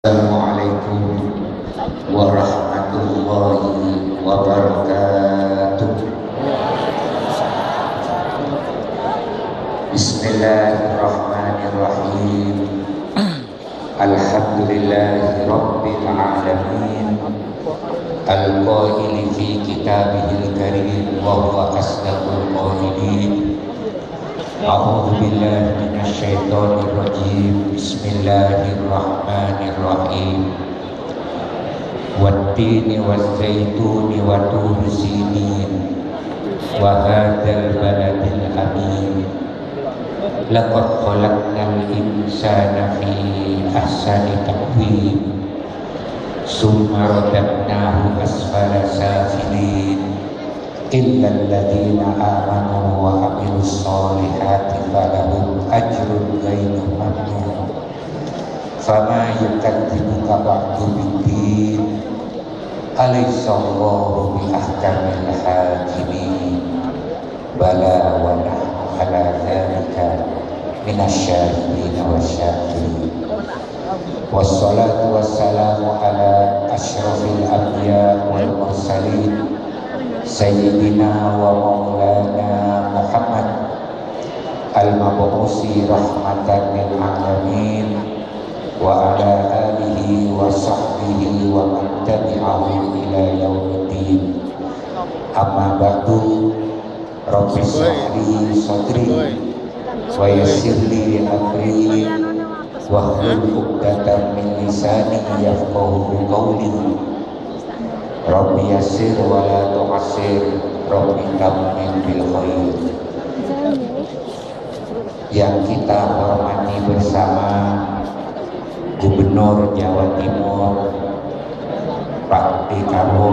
Assalamualaikum warahmatullahi wabarakatuh. Bismillahirrahmanirrahim. Alhamdulillahi rabbil alamin. Al-qaili fi kitabihil karim wa huwa asdaqul qailin. A'udzu billahi minasyaitonir rajim. Bismillahirrahmanirrahim. Wat-tini waz-zaituni wa turi sinin wa hadzal baladil amin. Laqad khalaqnal insana fi ahsani taqwim. Summa radadnahu asfala safilin. Illa alladhina amanu wa amilus solihati falahum ajrun ghairu mamnun. Fama yukadzibuka ba'du biddin. Alaysa Allahu bi ahkamil hakimin. Bala wa nahnu ala dzalika minasyahidin wasyakirin. Wassalatu wassalamu ala asyrafil anbiya wal mursalin Sayyidina wa maulana Muhammad al-mabu'usi rahmatan lil alamin wa ala alihi wa sahbihi wa man tabi'ahu ila yaumiddin. Amma ba'du. Rabbi shrah li sadri wa yassir li amri wahlul 'uqdatam min lisani yafqahu qawli. Rabbi yassir wa la tu'assir, Rabbi tammim bil khair. Yang kita hormati bersama Gubernur Jawa Timur Pak Dekarwo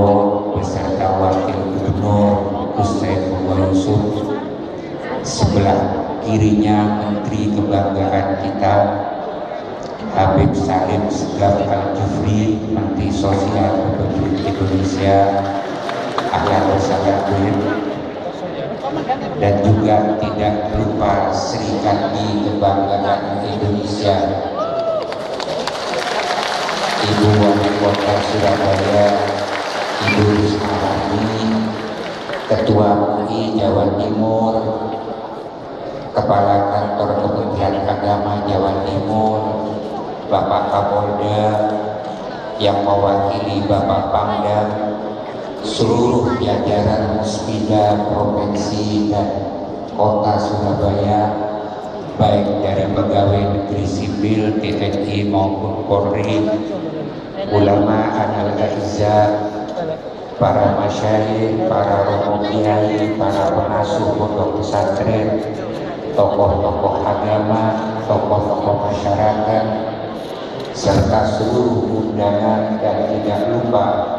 beserta Wakil Gubernur Saifullah Yusuf, sebelah kirinya Menteri Kebanggaan kita Habib Salim Segaf Al-Jufri, Menteri Sosial Republik Indonesia, ahlan wa sahlan, dan juga tidak lupa Sri Kandi Kebanggaan Indonesia, Ibu Wali Kota Surabaya, Ibu Risma Hari, Ketua MUI Jawa Timur, Kepala Kantor Kementerian Agama Jawa Timur, Bapak Kapolda yang mewakili Bapak Pangdam, seluruh jajaran Muspida Provinsi dan Kota Surabaya, baik dari pegawai negeri sipil, TNI maupun Polri, ulama anal-a'izzah, para masyayikh, para romo kiai, para pengasuh pondok pesantren, tokoh-tokoh agama, tokoh-tokoh masyarakat, serta seluruh undangan, dan tidak lupa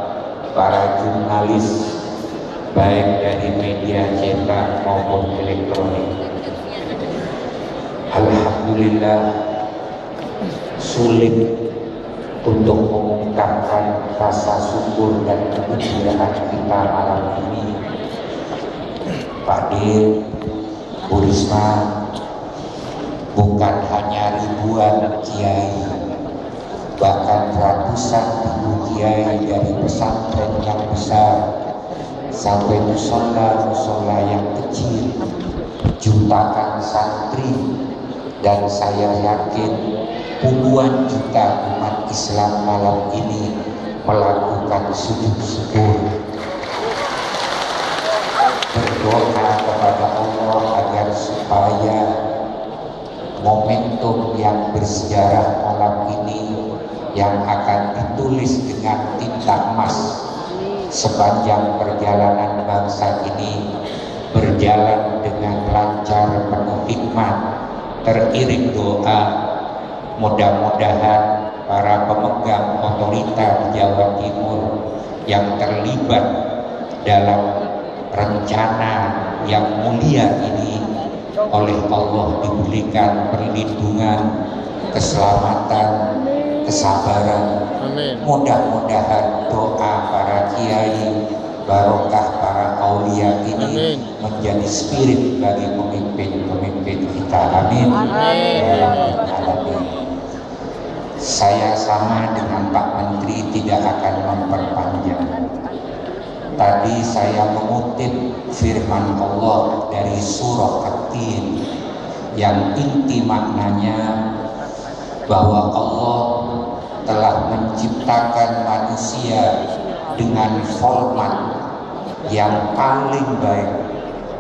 para jurnalis baik dari media cetak maupun elektronik. Alhamdulillah, sulit untuk mengungkapkan rasa syukur dan kegembiraan kita malam ini. Pak Dir, Bu Risma, bukan hanya ribuan kiai, bahkan ratusan ribu kiai dari pesantren yang besar sampai musola-musola yang kecil, jutaan santri, dan saya yakin puluhan juta umat Islam malam ini melakukan sujud syukur, berdoa kepada Allah agar supaya momentum yang bersejarah malam ini yang akan ditulis dengan tinta emas sepanjang perjalanan bangsa ini berjalan dengan lancar, penuh hikmat, teriring doa. Mudah-mudahan para pemegang otorita di Jawa Timur yang terlibat dalam rencana yang mulia ini oleh Allah diberikan perlindungan, keselamatan, kesabaran. Mudah-mudahan doa para kiai, barokah para aulia ini menjadi spirit bagi pemimpin-pemimpin kita. Amin. Saya sama dengan Pak Menteri tidak akan memperpanjang. Tadi saya mengutip firman Allah dari surah At-Tin yang inti maknanya bahwa Allah telah menciptakan manusia dengan format yang paling baik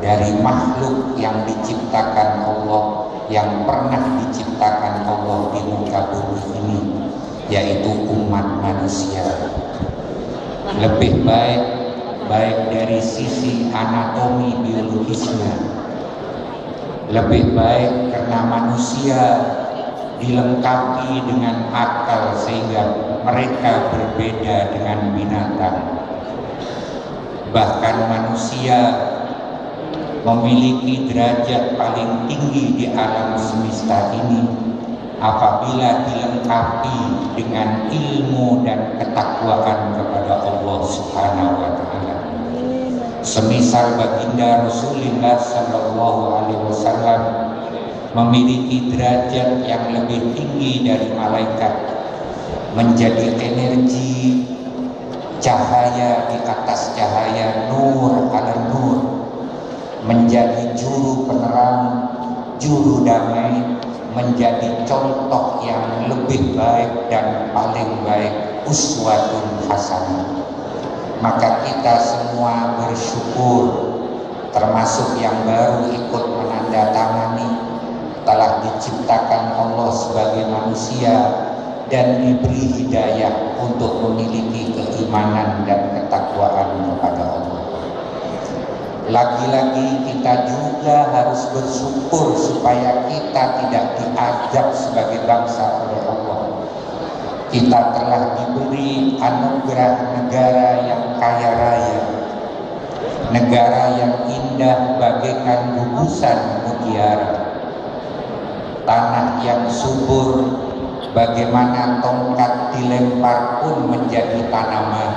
dari makhluk yang diciptakan Allah, yang pernah diciptakan Allah di muka bumi ini, yaitu umat manusia. Lebih baik dari sisi anatomi biologisnya, lebih baik karena manusia dilengkapi dengan akal sehingga mereka berbeda dengan binatang. Bahkan manusia memiliki derajat paling tinggi di alam semesta ini apabila dilengkapi dengan ilmu dan ketakwaan kepada Allah Subhanahu wa Ta'ala. Semisal baginda Rasulullah Sallallahu Alaihi Wasallam memiliki derajat yang lebih tinggi dari malaikat, menjadi energi cahaya di atas cahaya, nur ala nur, menjadi juru penerang, juru damai, menjadi contoh yang lebih baik dan paling baik, uswatun hasanah. Maka kita semua bersyukur, termasuk yang baru ikut menandatangani, telah diciptakan Allah sebagai manusia dan diberi hidayah untuk memiliki keimanan dan ketakwaan kepada Allah. Lagi-lagi kita juga harus bersyukur supaya kita tidak diazab sebagai bangsa oleh Allah. Kita telah diberi anugerah negara yang kaya raya, negara yang indah bagaikan gugusan mutiara, tanah yang subur bagaimana tongkat dilempar pun menjadi tanaman,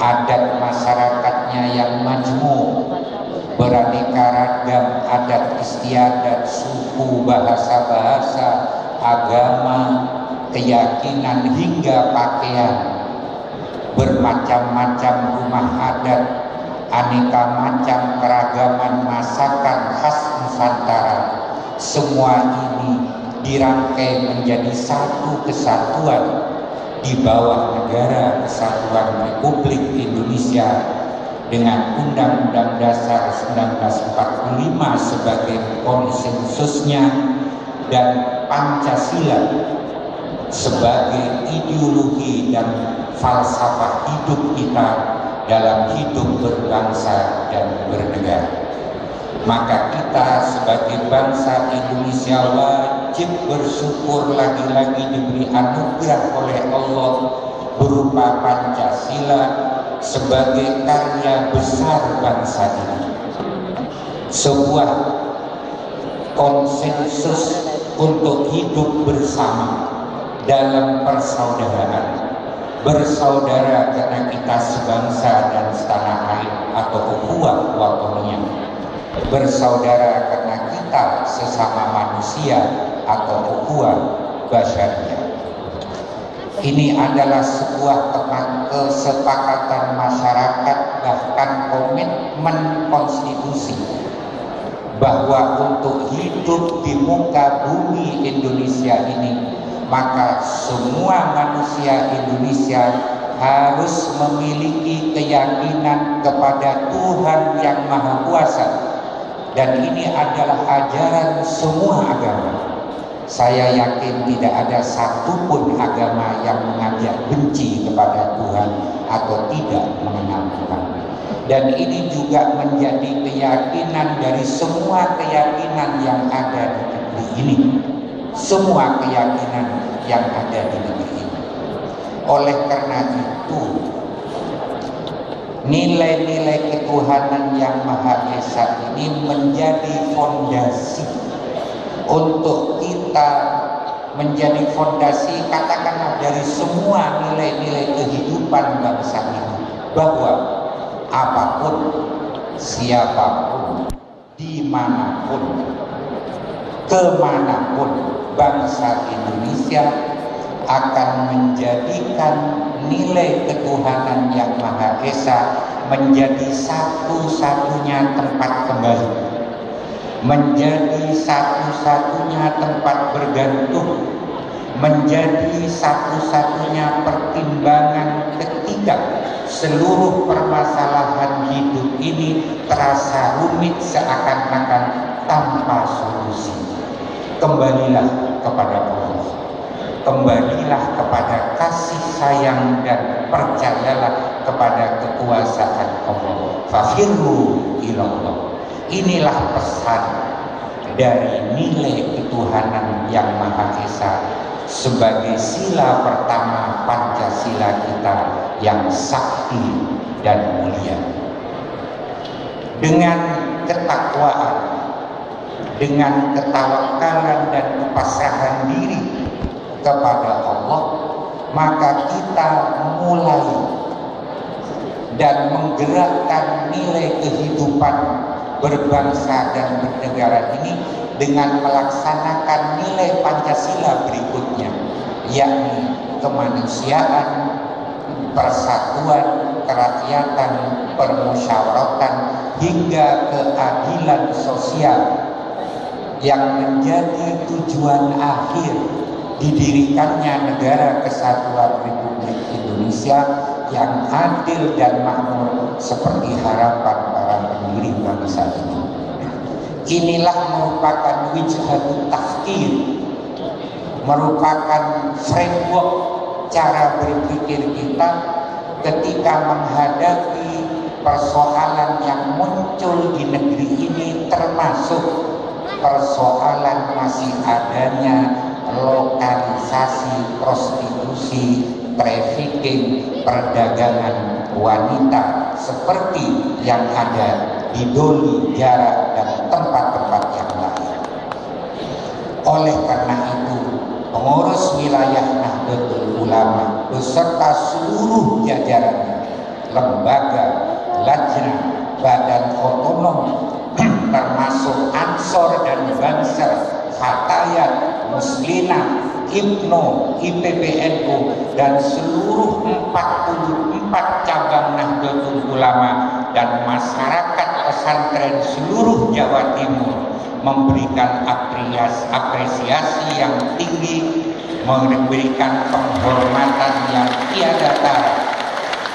adat masyarakatnya yang majmuk, beraneka ragam adat istiadat, suku, bahasa-bahasa, agama, keyakinan hingga pakaian, bermacam-macam rumah adat, aneka macam keragaman masakan khas Nusantara. Semua ini dirangkai menjadi satu kesatuan di bawah Negara Kesatuan Republik Indonesia dengan Undang-Undang Dasar 1945 sebagai konsensusnya dan Pancasila sebagai ideologi dan falsafah hidup kita dalam hidup berbangsa dan bernegara. Maka kita sebagai bangsa Indonesia wajib bersyukur lagi-lagi diberi anugerah oleh Allah berupa Pancasila sebagai karya besar bangsa ini. Sebuah konsensus untuk hidup bersama dalam persaudaraan, bersaudara karena kita sebangsa dan setanah air atau ukhuwah watoniyah, bersaudara karena kita sesama manusia atau ukhuwah basyariyah. Ini adalah sebuah kesepakatan masyarakat, bahkan komitmen konstitusi, bahwa untuk hidup di muka bumi Indonesia ini, maka semua manusia Indonesia harus memiliki keyakinan kepada Tuhan yang Maha Kuasa, dan ini adalah ajaran semua agama. Saya yakin tidak ada satupun agama yang mengajak benci kepada Tuhan atau tidak mengenal Tuhan. Dan ini juga menjadi keyakinan dari semua keyakinan yang ada di negeri ini. Semua keyakinan yang ada di negeri ini. Oleh karena itu, nilai-nilai ketuhanan yang Maha Esa ini menjadi fondasi untuk kita, menjadi fondasi katakanlah dari semua nilai-nilai kehidupan bangsa ini, bahwa apapun, siapapun, dimanapun, kemanapun, bangsa Indonesia akan menjadikan nilai ketuhanan yang Maha Esa menjadi satu-satunya tempat kembali, menjadi satu-satunya tempat bergantung, menjadi satu-satunya pertimbangan ketika seluruh permasalahan hidup ini terasa rumit seakan-akan tanpa solusi. Kembalilah kepada Allah, kembalilah kepada kasih sayang, dan percayalah kepada kekuasaan Allah. Fafirru ilallah. Inilah pesan dari nilai ketuhanan yang Maha Esa sebagai sila pertama Pancasila kita yang sakti dan mulia. Dengan ketakwaan, dengan ketawakalan dan kepasrahan diri kepada Allah, maka kita mulai dan menggerakkan nilai kehidupan berbangsa dan bernegara ini dengan melaksanakan nilai Pancasila berikutnya, yakni kemanusiaan, persatuan, kerakyatan, permusyawaratan, hingga keadilan sosial yang menjadi tujuan akhir didirikannya Negara Kesatuan Republik Indonesia yang adil dan makmur seperti harapan para pendiri bangsa ini. Inilah merupakan wijhatut tafkir, merupakan framework cara berpikir kita ketika menghadapi persoalan yang muncul di negeri ini, termasuk persoalan masih adanya lokalisasi prostitusi, trafficking, perdagangan wanita seperti yang ada di Doli, Jarak, dan tempat-tempat yang lain. Oleh karena itu, pengurus wilayah Nahdlatul Ulama beserta seluruh jajarannya, lembaga, lajnah, badan otonom, termasuk Ansor dan Banser, Fatayat, Muslimah, IPNO, IPBNU, dan seluruh 44 cabang Nahdlatul Ulama dan masyarakat pesantren seluruh Jawa Timur memberikan apresiasi yang tinggi, memberikan penghormatan yang tiada tara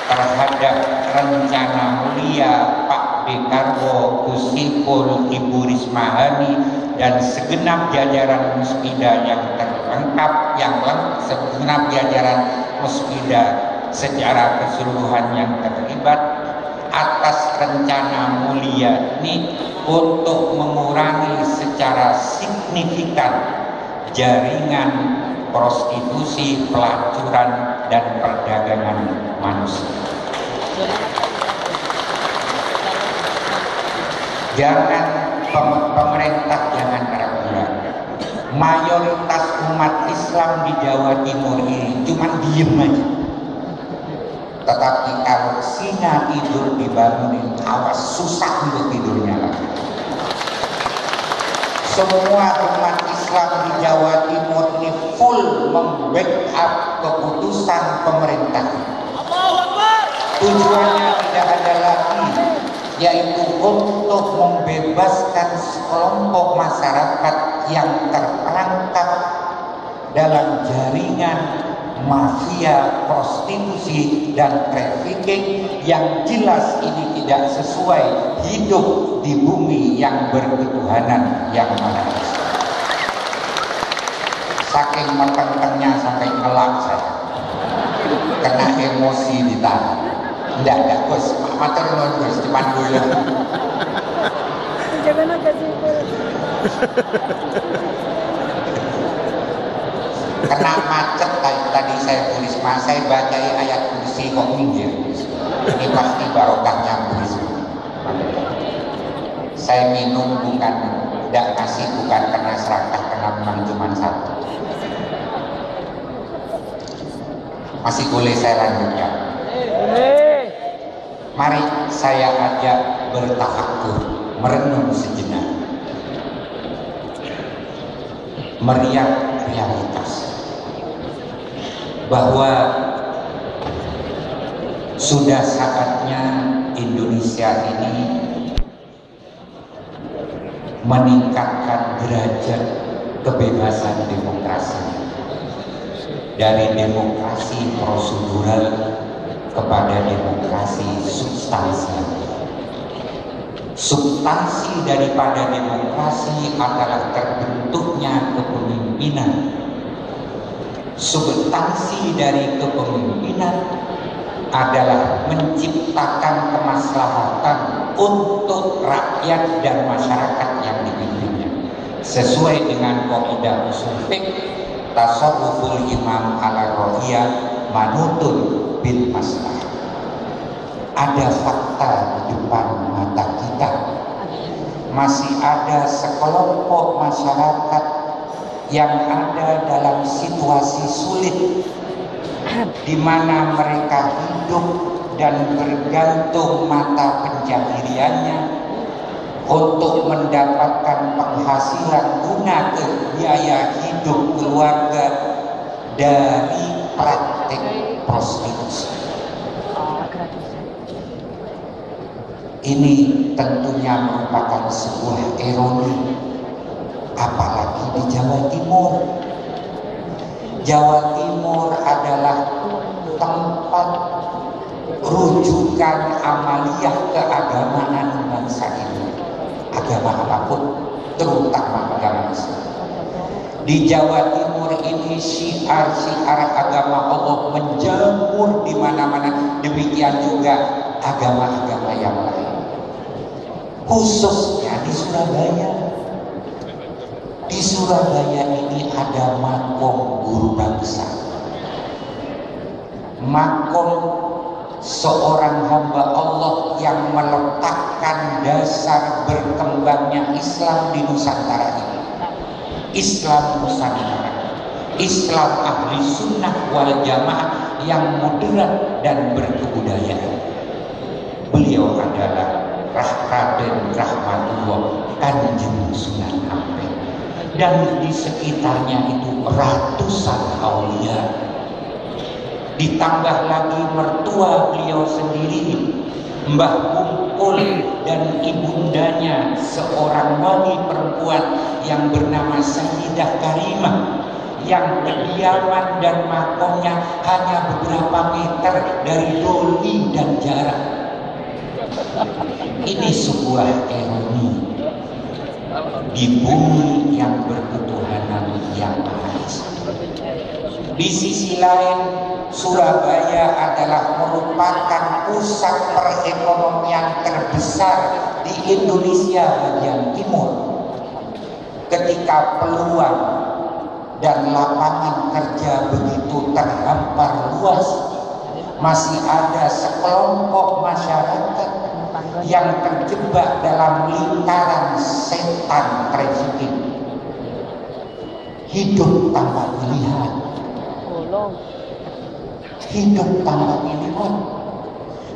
terhadap rencana mulia Pak Dekarwo, Gus Ipul, Ibu Risma Hani, dan segenap jajaran Muspida yang terlengkap, segenap jajaran Muspida secara keseluruhan yang terlibat atas rencana mulia ini untuk mengurangi secara signifikan jaringan prostitusi, pelacuran, dan perdagangan manusia. Pemerintah jangan ragu-ragu. Mayoritas umat Islam di Jawa Timur ini cuma diem aja. Tetapi kalau singa tidur dibangunin, awas susah untuk tidurnya lagi. Semua umat Islam di Jawa Timur ini full membackup keputusan pemerintah. Tujuannya tidak ada lagi, yaitu untuk membebaskan sekelompok masyarakat yang terperangkap dalam jaringan mafia prostitusi dan trafficking yang jelas ini tidak sesuai hidup di bumi yang berketuhanan yang Maha Esa. Saking meteng-tengnya sampai ngelak saya, kena emosi ditahan. Enggak Gus, matur nuwun Gus, cuman guyon. Jangan agak simpel. Kena macet tadi saya tulis, saya bacai ayat kursi kok minggir. Ini pasti barokahnya kursi. Saya minum bukan, tidak ngasih bukan karena serakah, karena memang cuma satu. Masih boleh saya lanjutkan? Mari saya ajak bertafakur, merenung sejenak, meriak realitas. bahwa sudah saatnya Indonesia ini meningkatkan derajat kebebasan demokrasi dari demokrasi prosedural kepada demokrasi substansial. Substansi daripada demokrasi adalah terbentuknya kepemimpinan. Substansi dari kepemimpinan adalah menciptakan kemaslahatan untuk rakyat dan masyarakat yang dipimpinnya sesuai dengan kaidah usul fiqh tasawwuful imam ala rohiyah manutun bil maslahah. Ada fakta di depan mata kita, masih ada sekelompok masyarakat yang ada dalam situasi sulit di mana mereka hidup dan bergantung mata pencahariannya untuk mendapatkan penghasilan guna ke biaya hidup keluarga dari praktik prostitusi. Ini tentunya merupakan sebuah ironi, apalagi di Jawa Timur. Jawa Timur adalah tempat rujukan amaliyah keagamaan bangsa ini, agama apapun, terutama agama Islam. Di Jawa Timur ini syiar-syiar agama Allah menjamur di mana-mana, demikian juga agama-agama yang lain. Khususnya di Surabaya. Di Surabaya ini ada makom guru bangsa. Makom seorang hamba Allah yang meletakkan dasar berkembangnya Islam di Nusantara ini. Islam Nusantara, Islam ahli sunnah wal jamaah yang moderat dan berkebudayaan. Beliau adalah Raden Rahmatullah Kanjeng Sunan Ampel, dan di sekitarnya itu ratusan aulia. Ditambah lagi mertua beliau sendiri, Mbah Kumpul, dan ibundanya seorang wali perempuan yang bernama Sayyidah Karimah, yang kediaman dan makomnya hanya beberapa meter dari doli dan jarak. Ini sebuah ironi di bumi yang berketuhanan yang Maha Esa. Di sisi lain, Surabaya adalah merupakan pusat perekonomian terbesar di Indonesia bagian timur. Ketika peluang dan lapangan kerja begitu terhampar luas, masih ada sekelompok masyarakat yang terjebak dalam lingkaran setan trafficking, hidup tanpa pilihan, hidup tanpa pilihan.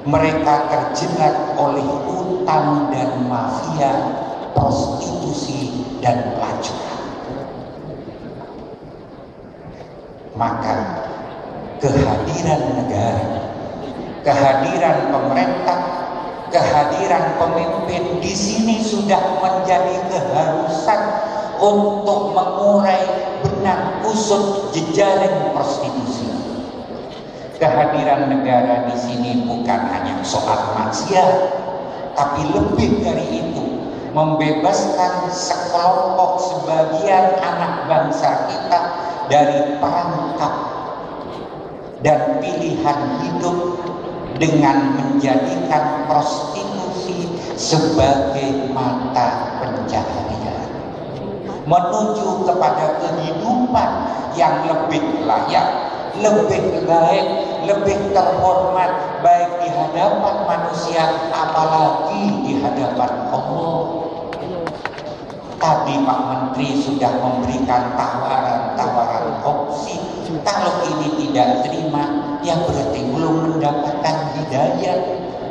Mereka terjerat oleh utang dan mafia, prostitusi dan pelacuran. Maka kehadiran negara, kehadiran pemerintah, kehadiran pemimpin di sini sudah menjadi keharusan untuk mengurai benang kusut jejaring prostitusi. Kehadiran negara di sini bukan hanya soal maksiat, tapi lebih dari itu, membebaskan sekelompok sebagian anak bangsa kita dari perangkap dan pilihan hidup dengan menjadikan prostitusi sebagai mata pencaharian, menuju kepada kehidupan yang lebih layak, lebih baik, lebih terhormat, baik di hadapan manusia apalagi di hadapan Allah. Tadi Pak Menteri sudah memberikan tawaran-tawaran opsi. Kalau ini tidak terima, ya berarti belum mendapatkan hidayah.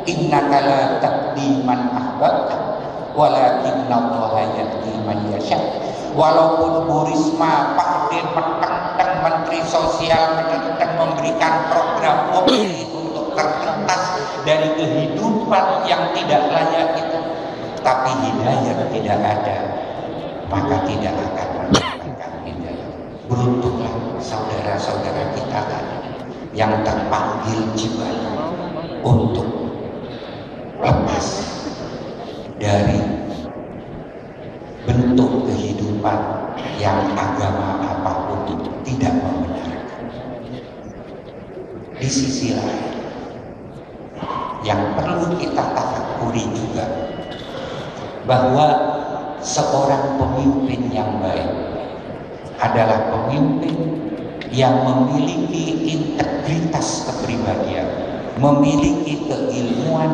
Innaka la tahdi man ahbabta walakinnallaha yahdi man yasha. Walaupun Bu Risma, Pak D, Menteri Sosial, memberikan program opsi untuk terlepas dari kehidupan yang tidak layak itu, tapi hidayah tidak ada, maka tidak akan mendapatkan hidayah. Beruntunglah saudara-saudara kita yang terpanggil jiwanya untuk lepas dari bentuk kehidupan yang agama apapun tidak membenarkan. Di sisi lain, yang perlu kita tafakuri juga bahwa seorang pemimpin yang baik adalah pemimpin yang memiliki integritas kepribadian, memiliki keilmuan,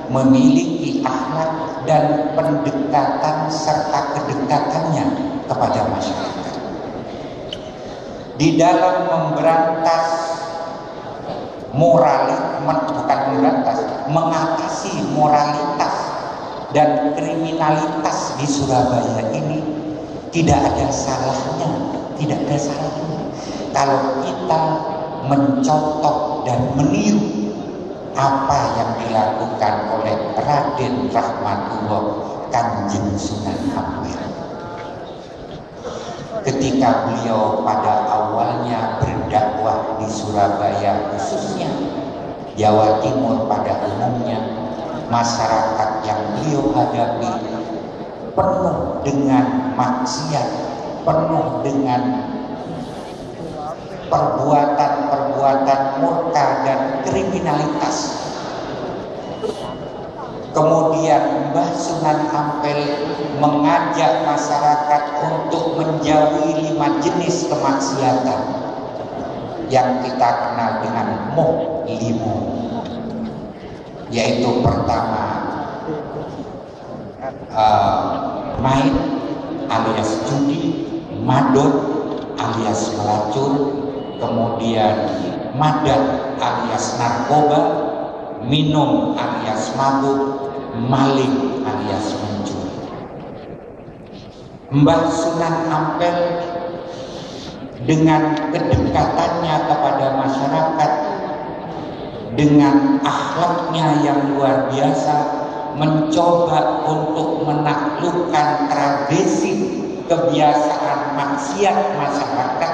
memiliki akhlak dan pendekatan serta kedekatannya kepada masyarakat. Di dalam memberantas mengatasi moralitas dan kriminalitas di Surabaya ini tidak ada salahnya kalau kita mencontoh dan meniru apa yang dilakukan oleh Raden Rahmatullah Kanjeng Sunan Ampel. Ketika beliau pada awalnya berdakwah di Surabaya khususnya, Jawa Timur pada umumnya, masyarakat yang beliau hadapi penuh dengan maksiat, penuh dengan perbuatan-perbuatan murka dan kriminalitas. Kemudian Mbah Sunan Ampel mengajak masyarakat untuk menjauhi 5 jenis kemaksiatan yang kita kenal dengan muhlimu, yaitu pertama main alias judi, madon alias melacur, kemudian madat alias narkoba, minum alias mabuk, maling alias mencuri. Mbah Sunan Ampel dengan kedekatannya kepada masyarakat, dengan akhlaknya yang luar biasa, mencoba untuk menaklukkan tradisi kebiasaan maksiat masyarakat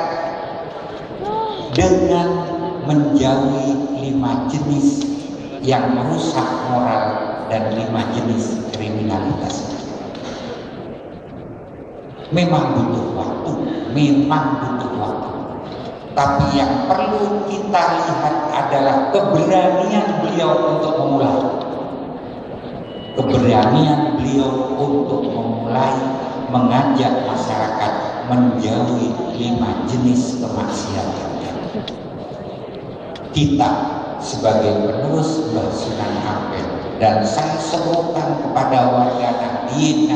dengan menjauhi 5 jenis yang merusak moral dan 5 jenis kriminalitas. Memang butuh waktu, tapi yang perlu kita lihat adalah keberanian beliau untuk memulai. Keberanian beliau untuk memulai mengajak masyarakat menjauhi 5 jenis kemaksiatan. Kita sebagai penerus Mbah Sunan Ampel, dan saya serukan kepada warga Nahdien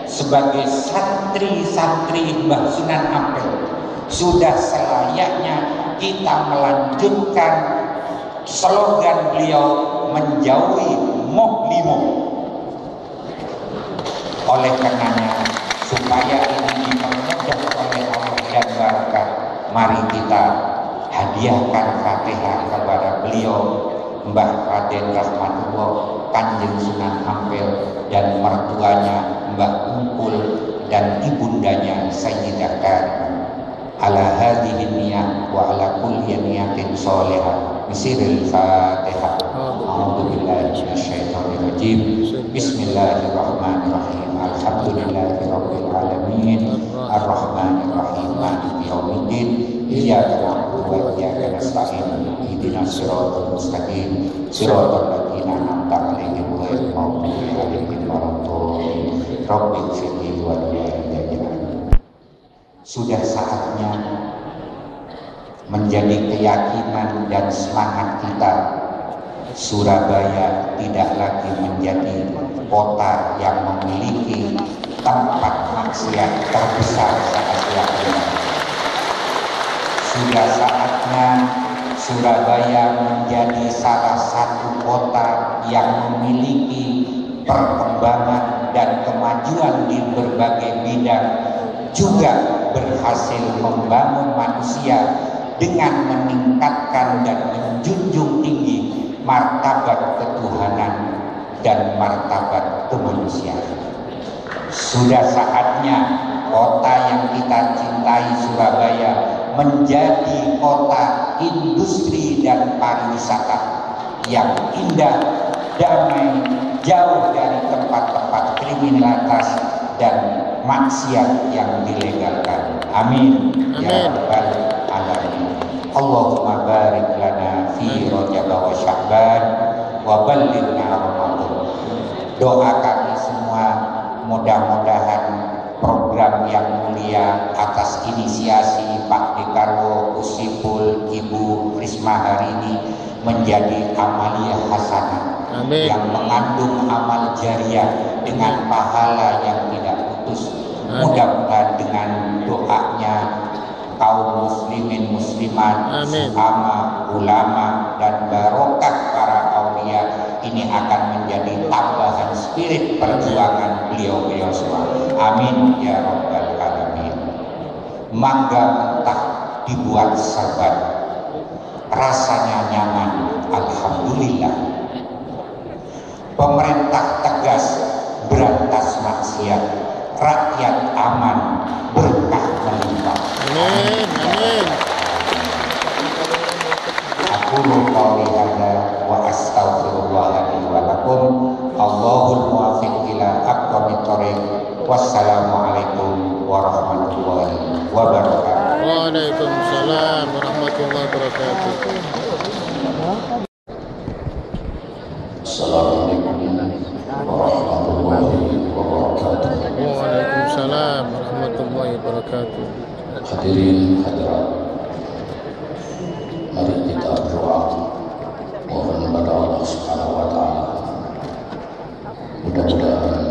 sebagai santri-santri Mbah Sunan Ampel, sudah selayaknya kita melanjutkan slogan beliau menjauhi muhlimu. Oleh karenanya, supaya ini dipermudah oleh Allah dan barakah, mari kita hadiahkan Fatihah kepada beliau, Mbah Raden Rahmatullah Kanjeng Sunan Ampel, dan mertuanya Mbah Ungkul dan ibundanya Sayyidah Karimah. Ala hadhihi niyah wa ala kulli niyatin sholihah. Bismillahil Fatihah. A'udzu billahi minasyaitonir rajim. Bismillahirrahmanirrahim. Alhamdulillahirabbil alamin. Arrahmanir rahim. Maliki yaumiddin. Iyyaka na'budu wa iyyaka nasta'in. Ihdinas siratal mustaqim. Siratal ladzina an'amta 'alaihim ghairil maghdubi 'alaihim waladdallin. Rabbil firli wa walidayya. Sudah saatnya menjadi keyakinan dan semangat kita, Surabaya tidak lagi menjadi kota yang memiliki tempat maksiat terbesar saat ini. Sudah saatnya Surabaya menjadi salah satu kota yang memiliki perkembangan dan kemajuan di berbagai bidang, juga berhasil membangun manusia dengan meningkatkan dan menjunjung tinggi martabat ketuhanan dan martabat kemanusiaan. Sudah saatnya kota yang kita cintai, Surabaya, menjadi kota industri dan pariwisata yang indah, damai, jauh dari tempat-tempat kriminalitas dan maksiat yang dilegalkan. Amin. Ya Rabbal Alamin. Allahumma barik lana fi Rajab wa Sya'ban wa ballighna Ramadan. Doa kami semua, mudah-mudahan program yang mulia atas inisiasi Pak Dekarwo, Usipul, Ibu Risma hari ini menjadi amaliyah hasanah. Amin. Yang mengandung amal jariah dengan pahala yang tidak putus. Mudah-mudahan dengan doanya kaum muslimin muslimat, ulama, ulama dan barokah para aulia ini akan menjadi tambahan spirit perjuangan beliau-beliau semua. Amin ya Rabbal Alamin. Mangga mentah dibuat serbat, rasanya nyaman, alhamdulillah. Pemerintah tegas berantas maksiat, rakyat aman, berkah melimpah. Amin. Amin. Aku qouli hadza wa astaghfirullah li wa lakum. Allahul muwaffiq ila aqwamit thoriq. Wassalamu alaikum warahmatullahi wabarakatuh. Waalaikumsalam warahmatullahi wabarakatuh. Assalamualaikum warahmatullahi wabarakatuh. Waalaikumsalam warahmatullahi wabarakatuh. Hadirin hadirat, mari kita berdoa mohon kepada Allah Subhanahu wa taala. Mudah-mudahan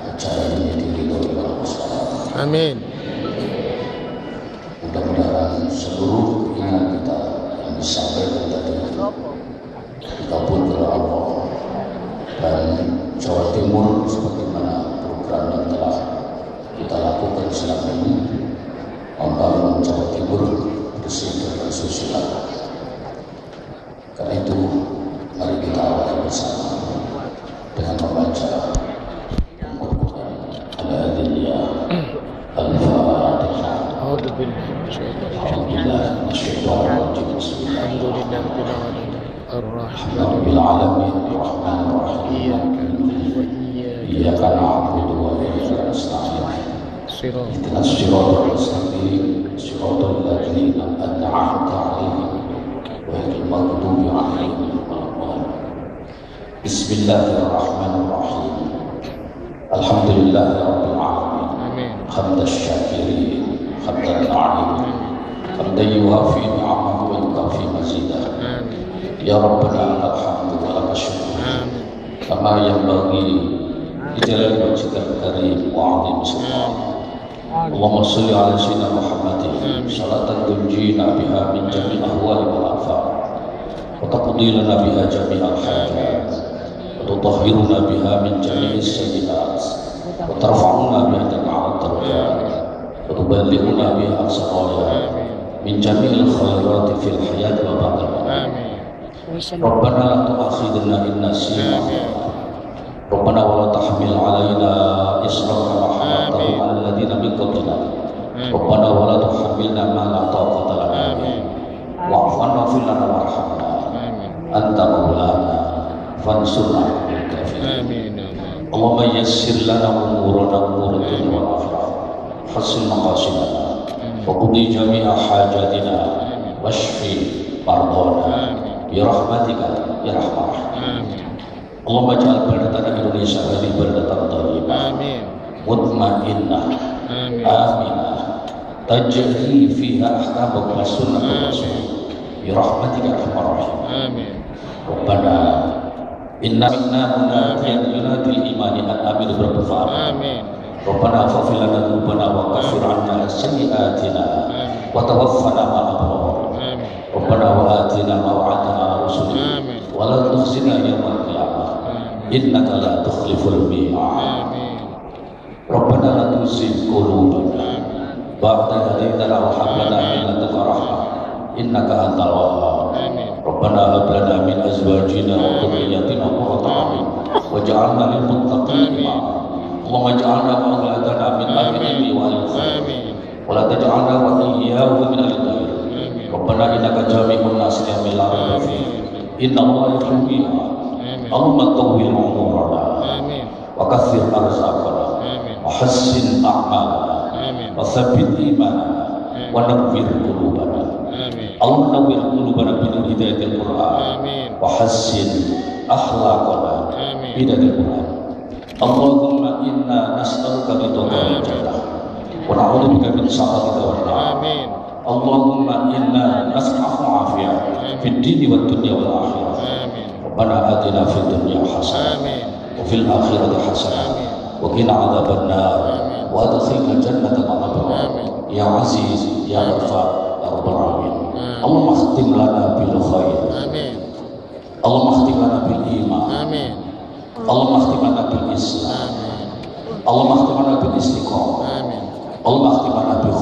acara ini diridhoi oleh Allah Subhanahu wa taala. Amin. Mudah-mudahan seluruh keinginan kita yang disampaikan tadi dikabulkan oleh Allah. Dan Jawa Timur sebagaimana program yang telah kita lakukan selama ini, membangun Jawa Timur bersih dan sosial. Karena itu mari kita awali bersama dengan membaca Al-Quran Al-Adiliyah Al-Fatihah. Alhamdulillah Rabbil alamin arrahmanir rahim. Iyyaka na'budu wa iyyaka nasta'in. Ihdinas siratal mustaqim, siratal ladzina an'amta 'alaihim ghairil maghdubi 'alaihim waladdallin. Bismillahirrahmanirrahim. Alhamdulillahirabbil alamin. Amin. Hamdas syakirin, hamdan 'alimin, hamdan yuwafi ni'amahu wa yukafi mazidah. Ya Rabbana lakal hamdu wa lakal syukru kama yanbaghi li jalali wajhikal karim wa 'azimi sultanik. Allahumma shalli ala sayyidina Muhammadin salatan tunjina biha min jami'il ahwali wal afat wa taqdi lana biha jami'al hajat wa tutahhiruna biha min jami'is sayyi'at wa tarfa'una biha jami'al darajat wa tuballighuna biha aqsal ghayat min jami'il khairati fil hayati wa ba'dal mamat. Rabbana la tu'akhidna in nasina. Rabbana wa la tahmil 'alaina isran kama hamaltahu 'alal ladzina min qablina. Rabbana wa la tuhammilna ma la taqata lana bihi. Wa'fu 'anna waghfir lana warhamna. Anta maulana fansurna 'alal kafirin. Allahumma yassir lana umurana umurana wa akhirah. Hassin maqasidana wa qudi jami'a hajatina washfi mardana. Ya rahmatika ya rahmah. Allahumma ja'al baladana Indonesia hadhihi baladatan thayyibah. Amin. Mutmainnah. Amin. Aminah. Tajri fiha ahkamuk wa sunnatul rasul. Ya rahmatika ya arhamar rahim. Amin. Rabbana inna minna munadiyan yunadil imani an aminu bil fa'al. Amin. Rabbana faghfir lana dzunubana wa kaffir 'anna sayyi'atina wa tawaffana ma'al abrar. Rabbana wa atina ma wa'adtana ala rusulika wa la tukhzina yawmal qiyamah innaka la tukhliful mi'ad. Rabbana la tuzigh qulubana ba'da idh hadaytana wa hab lana min ladunka rahmah innaka antal wahhab. Rabbana hab lana min azwajina wa dhurriyyatina qurrata a'yun waj'alna lil muttaqina imama. Allahumma ij'alna wa awladana min ahli ilmi wa ahli khair wa la taj'alna wa iyyahu min ahli khair. Rabbana innaka jami'un nas li yawmin la rayba fihi inna Allaha yuhibbul mi'ad. Allahumma tawwil umurana wa kaththir arzaqana wa hassin a'malana wa tsabbit imanana wa nawwir qulubana. Allahumma nawwir qulubana bi nur hidayatil Qur'an wa hassin akhlaqana bi hidayatil Qur'an. Allahumma inna nas'aluka ridhaka jannah wa na'udzubika min sakhatika wan nar. Allahumma inna nas'aluka afiyah fid dini wad dunya wal akhirah. Rabbana atina fid dunya hasanah wa fil akhirati hasanah wa qina adzaban nar wa adkhilna jannata ma'al abrar ya aziz ya ghafar ya rabbal alamin. Allahumma khtim lana bil khair. Allahumma khtim lana bil iman. Allahumma khtim lana bil islam. Allahumma khtim lana bil istiqamah. Allahumma khtim lana bil